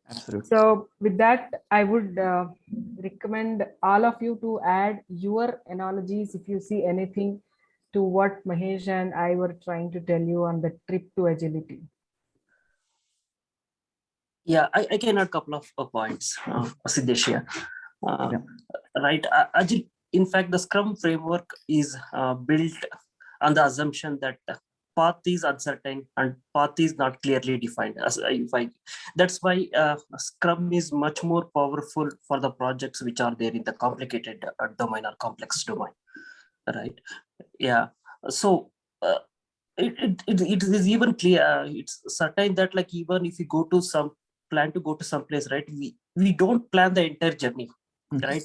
S1: Absolutely.
S3: So with that, I would recommend all of you to add your analogies if you see anything to what Mahesh and I were trying to tell you on the trip to agility.
S6: Yeah, I can add a couple of points, Siddesh here. Right, Agile, in fact, the Scrum framework is built on the assumption that path is uncertain and path is not clearly defined. That's why Scrum is much more powerful for the projects which are there in the complicated domain or complex domain, right? Yeah, so it is even clear, it's certain that like even if you go to plan to go to some place, right, we don't plan the entire journey, right?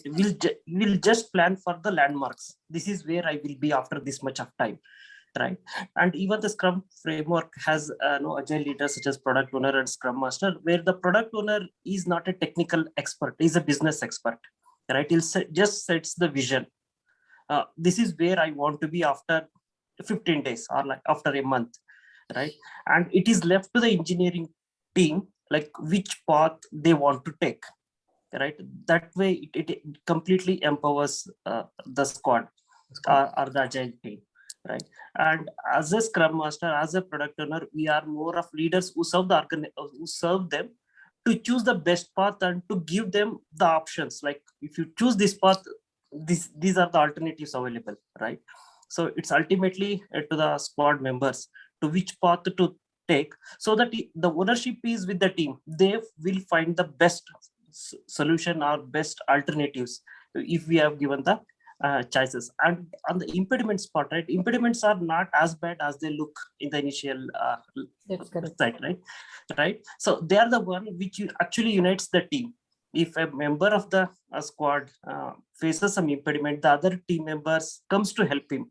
S6: We'll just plan for the landmarks. This is where I will be after this much of time, right? And even the Scrum framework has agile leaders such as product owner and Scrum master, where the product owner is not a technical expert, is a business expert, right? He'll just sets the vision. This is where I want to be after 15 days or like after a month, right? And it is left to the engineering team, like which path they want to take, right? That way it completely empowers the squad or the agile team, right? And as a Scrum master, as a product owner, we are more of leaders who serve them to choose the best path and to give them the options. Like if you choose this path, these are the alternatives available, right? So it's ultimately to the squad members to which path to take, so that the ownership is with the team. They will find the best solution or best alternatives if we have given the choices. And on the impediments part, right, impediments are not as bad as they look in the initial site, right? So they are the one which actually unites the team. If a member of the squad faces some impediment, the other team members comes to help him.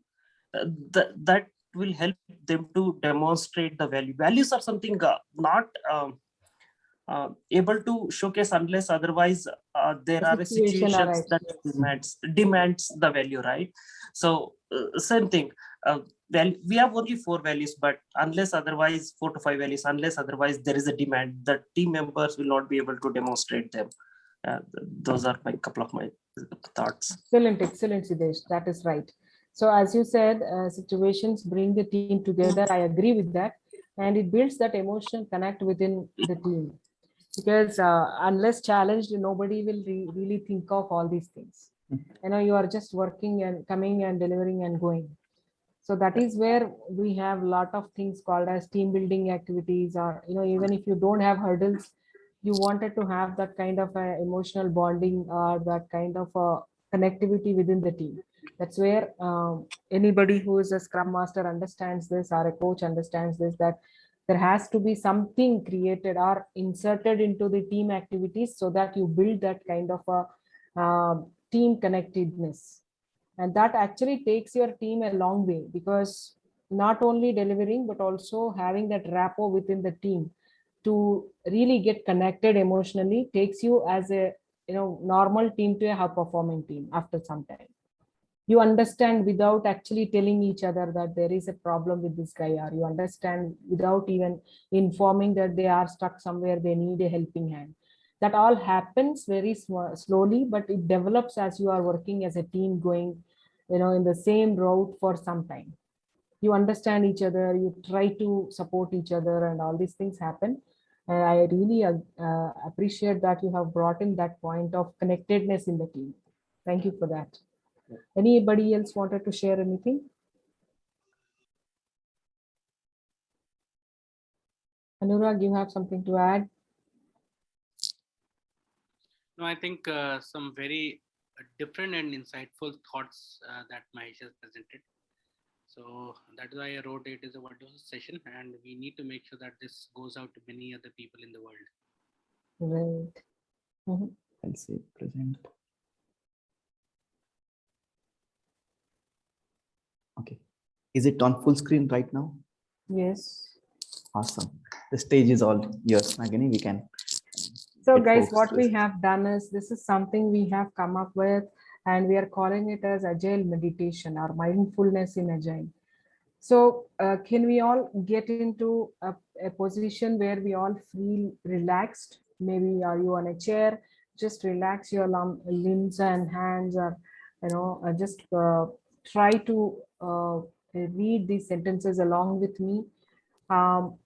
S6: That will help them to demonstrate the value. Values are something not able to showcase unless otherwise there
S3: The
S6: are
S3: situation
S6: situations
S3: arises,
S6: that
S3: yes.
S6: demands the value, right? So same thing. Well, we have only 4 values, but unless otherwise 4 to 5 values, unless otherwise there is a demand, the team members will not be able to demonstrate them. Those are my couple of my thoughts.
S3: Excellent, excellent, Siddesh. That is right. So as you said, situations bring the team together. I agree with that. And it builds that emotional connect within the team. Because unless challenged, nobody will really think of all these things. You are just working and coming and delivering and going. So that is where we have a lot of things called as team building activities, or even if you don't have hurdles, you wanted to have that kind of emotional bonding or that kind of connectivity within the team. That's where anybody who is a scrum master understands this, or a coach understands this, that there has to be something created or inserted into the team activities so that you build that kind of a team connectedness. And that actually takes your team a long way, because not only delivering but also having that rapport within the team to really get connected emotionally takes you as a normal team to a high performing team. After some time you understand without actually telling each other that there is a problem with this guy, or you understand without even informing that they are stuck somewhere, they need a helping hand. That all happens very slowly, but it develops as you are working as a team, going in the same route for some time. You understand each other, you try to support each other, and all these things happen. And I really appreciate that you have brought in that point of connectedness in the team. Thank you for that. Anybody else wanted to share anything? Anurag, you have something to add?
S4: No, I think some very different and insightful thoughts that Mahesh has presented. So that is why I wrote it is a wonderful session, and we need to make sure that this goes out to many other people in the world.
S3: Right. Mhm.
S1: I'll say present. Okay. Is it on full screen right now?
S3: Yes.
S1: Awesome. The stage is all yours, Nagini. We can.
S3: So
S1: get
S3: guys,
S1: folks
S3: what
S1: to
S3: we
S1: listen.
S3: have done is, this is something we have come up with, and we are calling it as agile meditation or mindfulness in agile. So can we all get into a position where we all feel relaxed? Maybe are you on a chair? Just relax your limbs and hands, or just try to read these sentences along with me.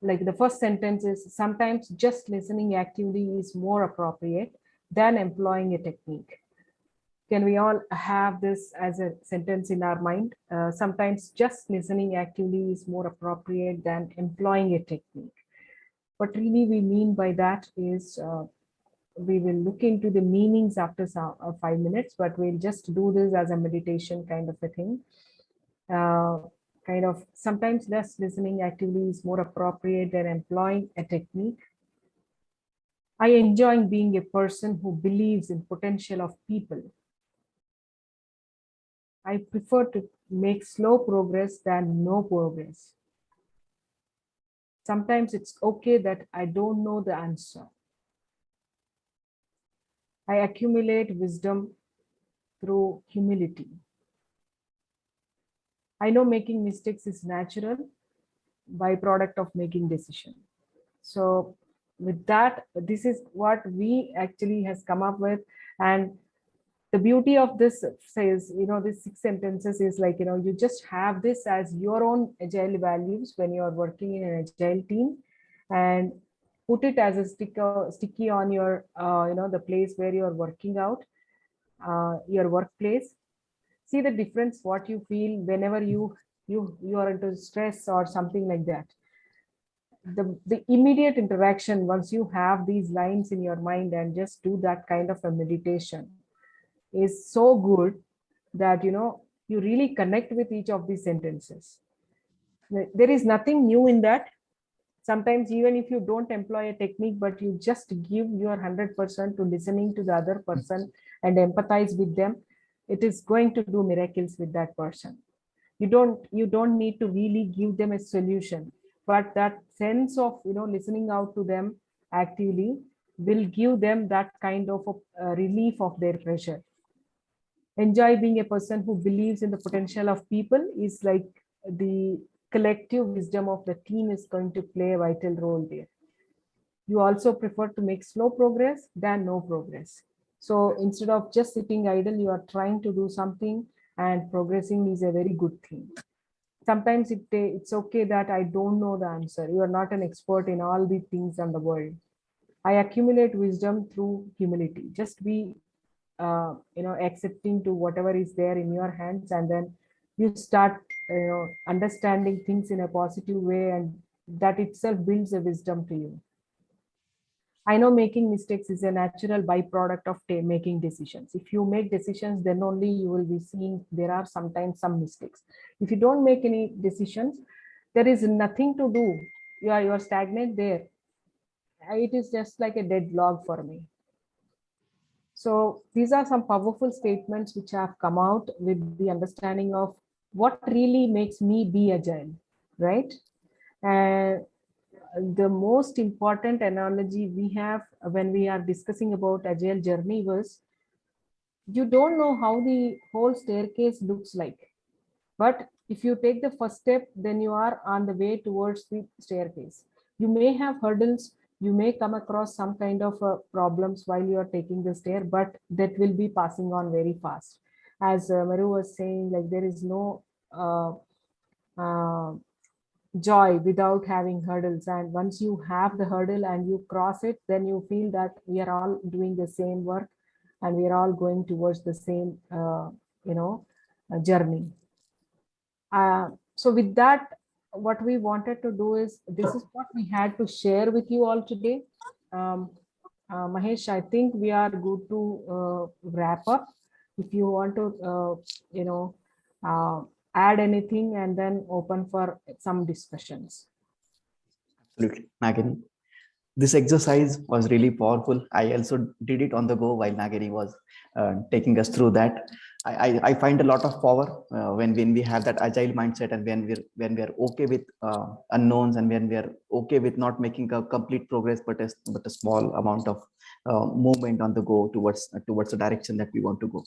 S3: Like the first sentence is, sometimes just listening actively is more appropriate than employing a technique. Can we all have this as a sentence in our mind? Sometimes just listening actively is more appropriate than employing a technique. What really we mean by that is, we will look into the meanings after 5 minutes, but we'll just do this as a meditation kind of a thing. Kind of sometimes just listening actively is more appropriate than employing a technique. I enjoy being a person who believes in potential of people. I prefer to make slow progress than no progress. Sometimes it's okay that I don't know the answer. I accumulate wisdom through humility. I know making mistakes is natural, byproduct of making decision. So with that, this is what we actually has come up with. And the beauty of this says, these 6 sentences is like, you just have this as your own agile values when you are working in an agile team, and put it as a sticky on your, the place where you are working out, your workplace. See the difference, what you feel whenever you are into stress or something like that. The immediate interaction, once you have these lines in your mind and just do that kind of a meditation, is so good that you really connect with each of these sentences. There is nothing new in that. Sometimes even if you don't employ a technique, but you just give your 100% to listening to the other person and empathize with them, it is going to do miracles with that person. You don't need to really give them a solution, but that sense of listening out to them actively will give them that kind of a relief of their pressure. Enjoy being a person who believes in the potential of people is like the collective wisdom of the team is going to play a vital role there. You also prefer to make slow progress than no progress. So instead of just sitting idle, you are trying to do something, and progressing is a very good thing. Sometimes it's okay that I don't know the answer. You are not an expert in all the things in the world. I accumulate wisdom through humility. Just be, accepting to whatever is there in your hands, and then you start, understanding things in a positive way, and that itself builds a wisdom to you. I know making mistakes is a natural byproduct of making decisions. If you make decisions, then only you will be seeing there are sometimes some mistakes. If you don't make any decisions, there is nothing to do. You are stagnant there. It is just like a dead log for me. So these are some powerful statements which have come out with the understanding of what really makes me be agile, right? And the most important analogy we have when we are discussing about agile journey was, you don't know how the whole staircase looks like, but if you take the first step, then you are on the way towards the staircase. You may have hurdles, you may come across some kind of problems while you are taking the stair, but that will be passing on very fast. As Maru was saying, like there is no joy without having hurdles, and once you have the hurdle and you cross it, then you feel that we are all doing the same work and we are all going towards the same journey. So with that, what we wanted to do is, this is what we had to share with you all today. Mahesh, I think we are good to wrap up. If you want to add anything, and then open for some discussions.
S1: Absolutely, Nagini. This exercise was really powerful. I also did it on the go while Nagini was taking us through that. I find a lot of power when we have that agile mindset, and when we're okay with unknowns, and when we are okay with not making a complete progress, but a small amount of movement on the go towards the direction that we want to go.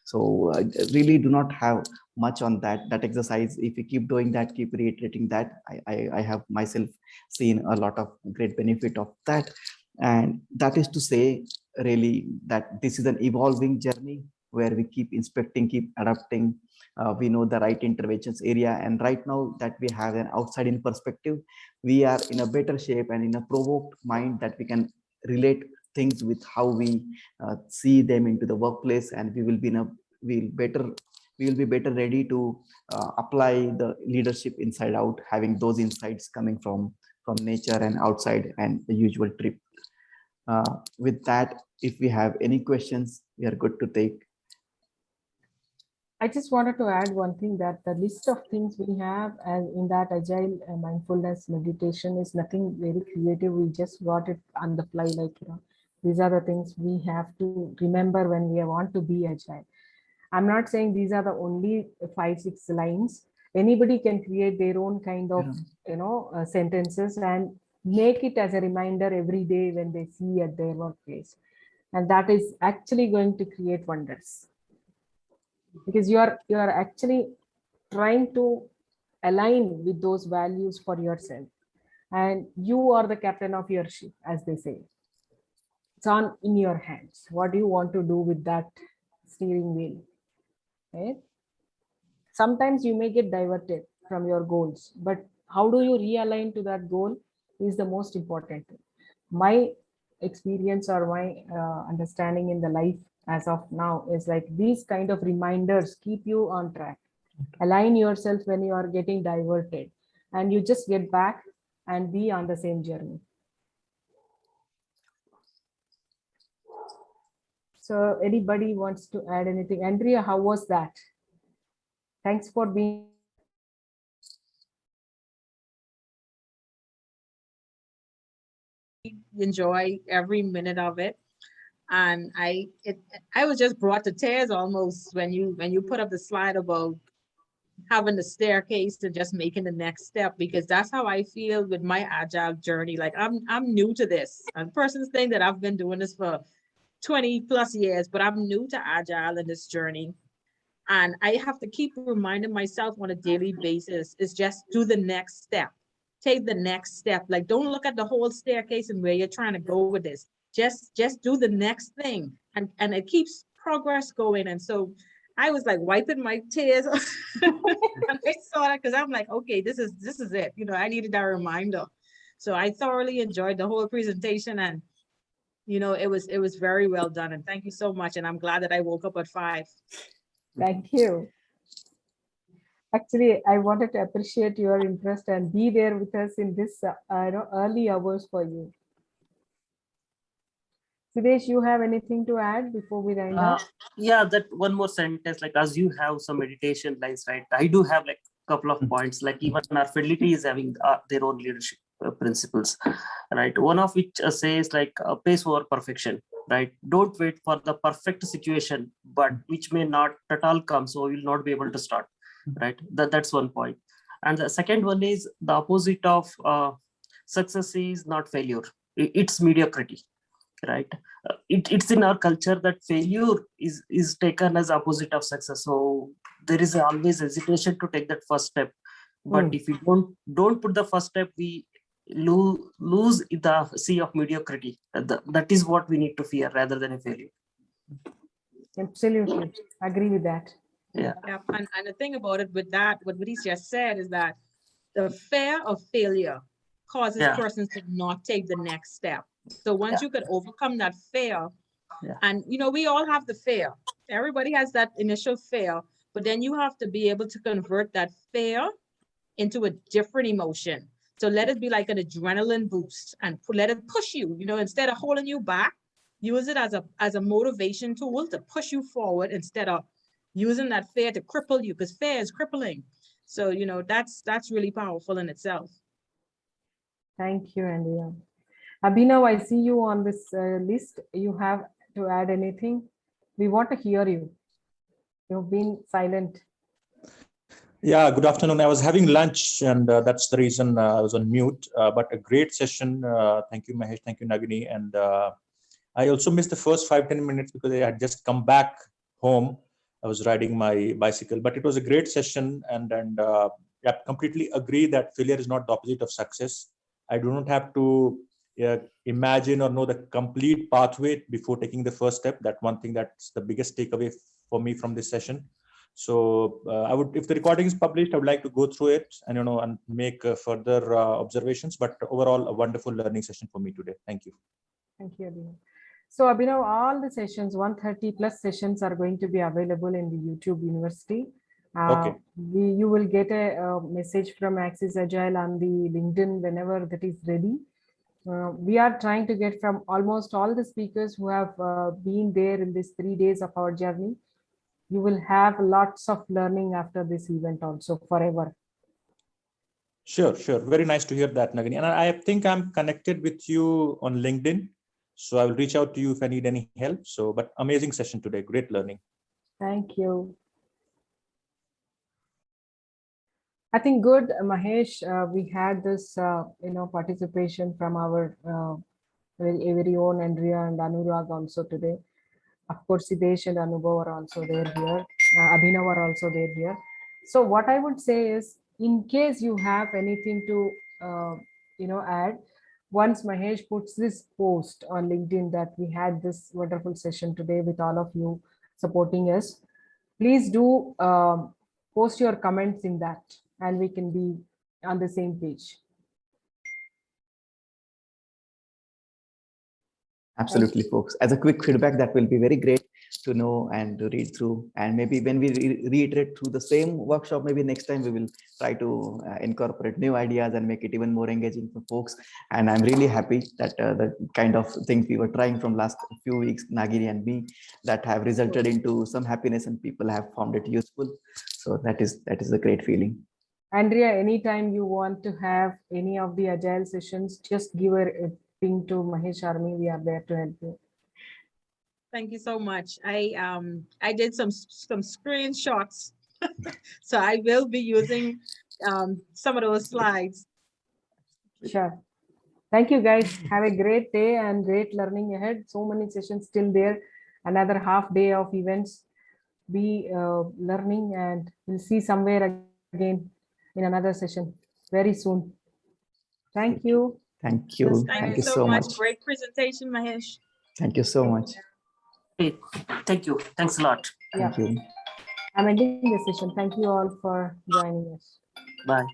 S1: So I really do not have much on that exercise. If you keep doing that, keep reiterating that, I have myself seen a lot of great benefit of that. And that is to say, really, that this is an evolving journey where we keep inspecting, keep adapting. We know the right interventions area, and right now that we have an outside in perspective, we are in a better shape and in a provoked mind that we can relate things with how we see them into the workplace, and we will be better ready to apply the leadership inside out, having those insights coming from nature and outside and the usual trip. With that, if we have any questions, we are good to take.
S3: I just wanted to add one thing, that the list of things we have as in that agile mindfulness meditation is nothing very creative. We just got it on the fly, like, these are the things we have to remember when we want to be agile. I'm not saying these are the only 5-6 lines. Anybody can create their own kind of sentences and make it as a reminder every day when they see at their workplace, and that is actually going to create wonders, because you are actually trying to align with those values for yourself, and you are the captain of your ship, as they say. It's in your hands. What do you want to do with that steering wheel? Right? Sometimes you may get diverted from your goals, but how do you realign to that goal is the most important thing. My experience or my understanding in the life as of now is like, these kind of reminders keep you on track. Align yourself when you are getting diverted, and you just get back and be on the same journey. So anybody wants to add anything? Andrea, how was that? Thanks for being.
S2: Enjoy every minute of it. And I was just brought to tears almost when you put up the slide about having the staircase to just making the next step, because that's how I feel with my agile journey. Like I'm new to this. A person's saying that I've been doing this for 20 plus years, but I'm new to agile in this journey. And I have to keep reminding myself on a daily basis is just do the next step. Take the next step. Like, don't look at the whole staircase and where you're trying to go with this. Just do the next thing. And it keeps progress going. And so I was like wiping my tears. And I saw that because I'm like, okay, this is it. You know, I needed that reminder. So I thoroughly enjoyed the whole presentation, and you know, it was very well done. And thank you so much. And I'm glad that I woke up at 5.
S3: Thank you. Actually, I wanted to appreciate your interest and be there with us in this early hours for you. Siddesh, you have anything to add before we wind up?
S6: Yeah, that one more sentence, like as you have some meditation lines, right? I do have like a couple of points, like even our Fidelity is having their own leadership principles, right? One of which says like pace over perfection, right? Don't wait for the perfect situation, but which may not at all come, so you will not be able to start, right? That's one point. And the second one is the opposite of success is not failure, it's mediocrity, right? It's in our culture that failure is taken as opposite of success, so there is always hesitation to take that first step. But if we don't put the first step, we lose in the sea of mediocrity. That is what we need to fear rather than a failure.
S3: Absolutely, agree with that.
S2: Yeah, and the thing about it with that, what he's just said is that the fear of failure causes persons to not take the next step. So once you could overcome that fear, and you know, we all have the fear. Everybody has that initial fear, but then you have to be able to convert that fear into a different emotion. So let it be like an adrenaline boost and let it push you, you know, instead of holding you back, use it as a motivation tool to push you forward instead of using that fear to cripple you, because fear is crippling. So, you know, that's really powerful in itself.
S3: Thank you, Andrea. Abhinav, I see you on this list. You have to add anything? We want to hear you. You've been silent.
S7: Yeah, good afternoon. I was having lunch, and that's the reason I was on mute. But a great session. Thank you, Mahesh. Thank you, Nagini. And I also missed the first 5-10 minutes because I had just come back home. I was riding my bicycle, but it was a great session. And I completely agree that failure is not the opposite of success. I do not have to imagine or know the complete pathway before taking the first step. That one thing that's the biggest takeaway for me from this session. So I would, if the recording is published, I would like to go through it and and make further observations. But overall, a wonderful learning session for me today. Thank you.
S3: Thank you, Abhinav. So Abhinav, all the sessions, 130 plus sessions are going to be available in the YouTube University.
S7: Okay.
S3: You will get a message from Axis Agile on the LinkedIn whenever that is ready. We are trying to get from almost all the speakers who have been there in these 3 days of our journey. You will have lots of learning after this event also forever.
S7: Sure. Very nice to hear that, Nagini. And I think I'm connected with you on LinkedIn. So I will reach out to you if I need any help. So, but amazing session today. Great learning.
S3: Thank you. I think good, Mahesh. We had this, participation from our very own Andrea and Anurag also today. Of course, Siddesh and Anubhav are also there here. Abhinav are also there here. So what I would say is, in case you have anything to, add, once Mahesh puts this post on LinkedIn that we had this wonderful session today with all of you supporting us, please do post your comments in that, and we can be on the same page.
S1: Absolutely, folks. As a quick feedback, that will be very great to know and to read through. And maybe when we reiterate through the same workshop, maybe next time we will try to incorporate new ideas and make it even more engaging for folks. And I'm really happy that the kind of things we were trying from last few weeks, Nagini and me, that have resulted into some happiness and people have found it useful. So that is a great feeling.
S3: Andrea, anytime you want to have any of the agile sessions, just give a ping to Mahesh Army. We are there to help you.
S2: Thank you so much. I did some screenshots So I will be using some of those slides.
S3: Sure. Thank you, guys. Have a great day and great learning ahead. So many sessions still there. Another half day of events. Be learning, and we'll see somewhere again in another session very soon. Thank you.
S1: Thank you.
S2: Thank you so much. Great presentation, Mahesh.
S1: Thank you so much.
S6: Hey, thank you. Thanks a lot.
S3: Yeah,
S1: Thank you.
S3: I'm ending the session. Thank you all for joining us.
S6: Bye.